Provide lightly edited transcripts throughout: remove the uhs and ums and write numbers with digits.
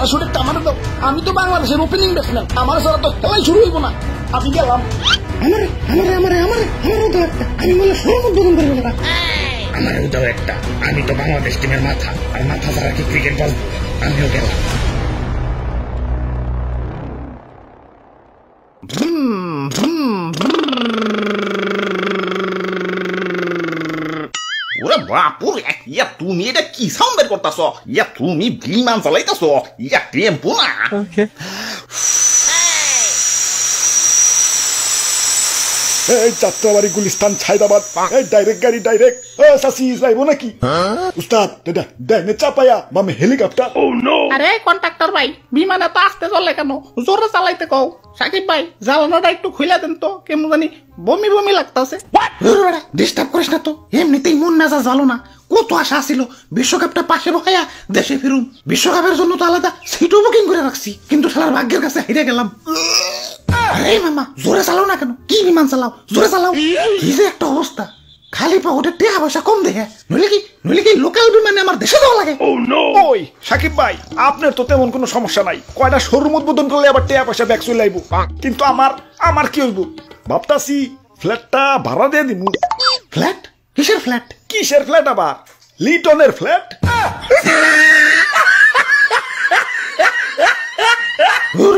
প্যারাশুটের টামার দাও। আমি তো বাংলাদেশের ওপেনিং ব্যাটসম্যান, আমার সারা তো খেলাই শুরু হইব না। আমি গেলাম। আমি বলে শুরু উদ্বোধন করবো না। আমারও দাও একটা, আমি তো বাংলাদেশ টিমের মাথা, আর মাথা ছাড়া কি ক্রিকেট বাজবো? আমিও গেলাম। ওরে বাপুরে, ইয়া তুমি এটা কি সাউন্ড বের করতেছ? ইয়া তুমি বিমান চালাইতেছ? ইয়া টেম্পো না? এই যাত্রাবাড়ি গুলিস্তান ছাইদাবাদ, এই ডাইরেক্ট গাড়ি ডাইরেক্ট। সাসি যাইবো নাকি? উস্তাদ ডাইনে চাপায়া বামে হেলিকপ্টার। আরে কন্ট্রাক্টর ভাই, বিমানে তো আসতে চলে কেন? জোরে চালাইতে কও। সাকিব ভাই, জ্বালানোটা একটু খুলে দেন তো, কেমন জানি বমি বমি লাগতেছে। ডিস্টার্ব করিস না তো, এমনিতেই মন মেজাজ ভালো না। কত আশা ছিল বিশ্বকাপটা পাশে বহাইয়া দেশে ফিরুম। বিশ্বকাপের জন্য তো আলাদা সিটও বুকিং করে রাখছি, কিন্তু শালার ভাগ্যের কাছে হেরে গেলাম। আরে মামা, জোরে চালাও না কেন? কি বিমান চালাও, জোরে চালাও। কি যে একটা অবস্থা, খালি পকেটে টাকা পয়সা কম দেখে, নইলে কি লোকাল বিমানে আমার দেশে যাওয়া লাগে। ওই সাকিব ভাই, আপনার তো তেমন কোনো সমস্যা নাই, কয়টা শোরুম উদ্বোধন করলে আবার টাকা পয়সা ব্যাক চলে আইব। কিন্তু আমার কি হইব? ভাবতাছি ফ্ল্যাটটা ভাড়া দিয়ে দিমু। ফ্ল্যাট? কিসের ফ্ল্যাট? কিসের ফ্ল্যাট আবার? লিটনের ফ্ল্যাট।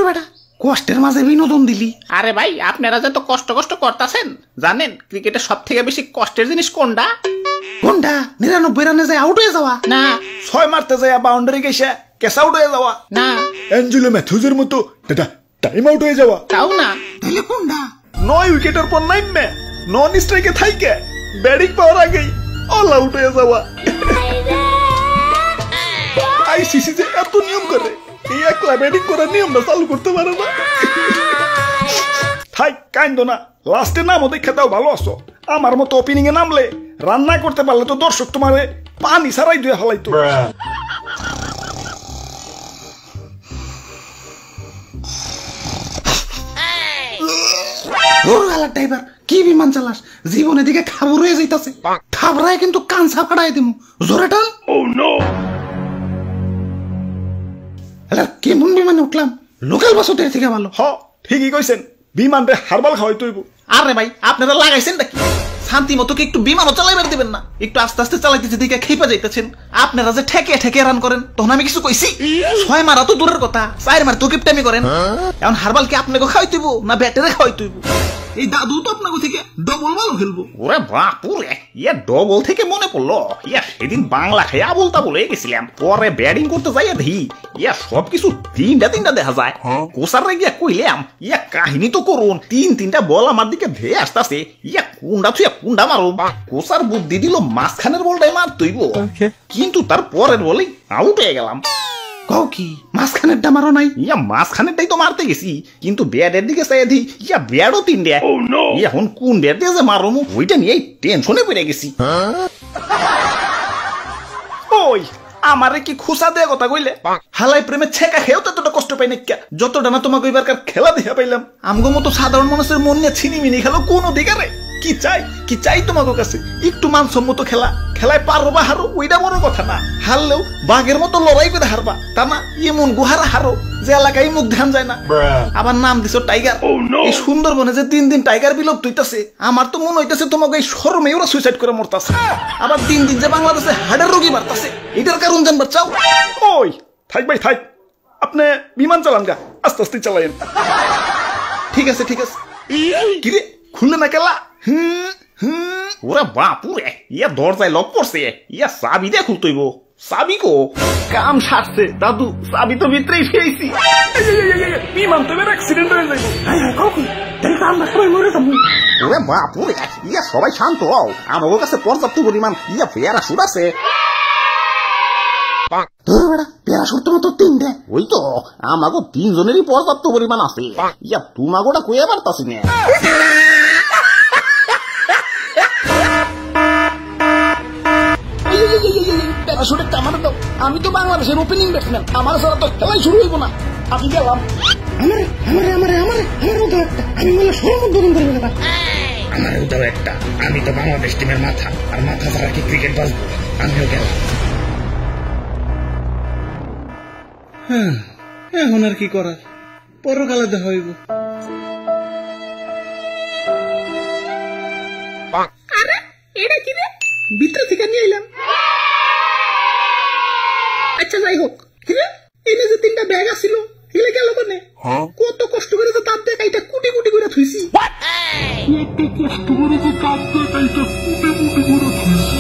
বেটা, কষ্টের মাঝে বিনোদন দিলি। আরে ভাই, আপনারা যে তো কষ্ট করতেছেন, জানেন ক্রিকেটের সব থেকে বেশি কষ্টের জিনিস কোনটা? 99 রানে যায় আউট হয়ে যাওয়া না, 6 মারতে যায় বাউন্ডারি গেছে ক্যাচ আউট হয়ে যাওয়া না, অ্যাঞ্জেলো ম্যাথিউজের মতো টাইম আউট হয়ে যাওয়া তাও না। তাহলে কোনটা? 9 উইকেটের পর 9 মে নন স্ট্রাইকে থাইকে ব্যাটিং পাওয়ার আগেই অল আউট হয়ে যাওয়া। আইসিসি যে এত নিয়ম করে, এই একলা ব্যাটিং করার নিয়মটা চালু করতে পারে না। থাই কাইন্দ না, লাস্টে নামও দেখে দাও ভালো আছো। আমার মতো ওপেনিং এ নামলে রান্না করতে পারলে তো দর্শক তোমারে পানি ছাড়াই ধুয়ে হালাইতো। ড্রাইভার, কি বিমান চালাস? জীবনে দিকে খাবর হয়ে যাইতাছে। খাবরায় কিন্তু কানসা ফাড়াই দিমু। জোরে টান। কেমন বিমানে উঠলাম? লোকাল বাসের থেকে ভালো। হ, ঠিকই কইছেন, বিমান রে হারবাল খাওয়াই তৈব। আরে ভাই, আপনারা লাগাইছেন নাকি? শান্তি মতো কি একটু বিমানও চালাইবার দিবেন না? একটু আস্তে আস্তে চালাইতেছে দিকে খেপা যাইতেছেন। আপনারা যে ঠেকে রান করেন, তখন আমি কিছু কইছি? 6 মারা তো দূরের কথা, 4 মার তো কিপটামি করেন। এখন হারবাল কি আপনাকে খাওয়াই তুইব না ব্যাটারে খাওয়াই তুইব? এই দাদু তো আপনাকে থেকে ডবল ভালো খেলবো। ওরে বাপুরে, ইয়া ডবল থেকে মনে পড়লো, ইয়া সেদিন বাংলা খেয়ে আবলতা বলে গেছিলাম। পরে ব্যাটিং করতে যাইয়া দেখি ইয়া সবকিছু তিনটা দেখা যায়। কোসারে গিয়া কইলাম, ইয়া কাহিনী তো করুন, তিনটা বল আমার দিকে ধেয়ে আসতেছে, ইয়া কুন্ডা থুয়া কুন্ডা মারো। কোসার বুদ্ধি দিল মাঝখানের বলটাই মার তুইব, কিন্তু তার পরের বলেই আউট হয়ে গেলাম। কও কি মাঝখানেরটা মারো নাই? ইয়া মাঝখানেরটাই তো মারতে গেছি, কিন্তু ব্যাটের দিকে চাই দি, ইয়া ব্যাটও 3টা। এখন কোন ব্যাট দিয়ে যে মারো ওইটা নিয়েই টেনশনে পড়ে গেছি। ওই আমারে কি খুশা দেয়া কথা কইলে? হালাই প্রেমে ছেকা খেয়েও তো এতটা কষ্ট পাই না, যতটা না তোমাকে এবারকার খেলা দেখা পাইলাম। আমগো মতো সাধারণ মানুষের মন নিয়ে ছিনিমিনি খেলো কোন অধিকারে? কি চাই তোমাকে কাছে? একটু মানসম্মত খেলায় পারো বা হারো ওইটা বড় কথা না। হারলেও বাঘের মতো লড়াই করে হারবা, তা না এমন গুহারা হারো যে এলাকায় মুখ ধ্যান যায় না। আবার নাম দিছো টাইগার। এই সুন্দরবনে যে দিন টাইগার বিলুপ্ত হইতাছে, আমার তো মনে হইতাছে তোমাকে এই শরমে ওরা সুইসাইড করে মরতাছে। আবার দিন যে বাংলাদেশে হার্টের রোগী বাড়তাছে, এটার কারণ জানবার চাও? ওই থাক ভাই থাক, আপনি বিমান চালান গা, আস্তে আস্তে চালাইন। ঠিক আছে কিরে খুললে না কেলা? ওরে বাপুরে, ইয়া দরজায় লক পড়ছে, ইয়া চাবি দিয়ে খুলতইব। চাবি কো? কাম সারছে দাদু, চাবি তো ভিতরেই ফেয়েছি। বিমান তো এবার অ্যাক্সিডেন্ট হয়ে যাইব। ওরে বাপুরে, ইয়া সবাই শান্ত হও, আমার কাছে পর্যাপ্ত পরিমাণ ইয়া প্যারাশুট আছে। প্যারাশুট তো মাত্র 3টে। ওই তো আমাকে 3 জনেরই পর্যাপ্ত পরিমাণ আছে। ইয়া তোমাগোটা কইয়া পারতাছি না। প্যারাশুটের টামার দাও। আমি তো বাংলাদেশের ওপেনিং ব্যাটসম্যান, আমার সারা তো খেলাই শুরু হইব না। আমি গেলাম। আমি বলে শুরু উদ্বোধন করবো না। আমারও দাও একটা, আমি তো বাংলাদেশ টিমের মাথা, আর মাথা ছাড়া কি ক্রিকেট বাজবো? আমিও গেলাম। এখন আর কি করার, পরকালে দেখা হইব। আরে এটা কি রে, ভিতর থেকে নিয়ে এলাম। আচ্ছা যাই হোক, কিরে এনে যে 3টা ব্যাগ আছিল এগুলো গেল কোনে? কত কষ্ট করে তো তার দেখ এটা কুটি কুটি করে থুইছি। কত কষ্ট করে তো কাঁদতে এটা কুটে কুটে করে থুইছি।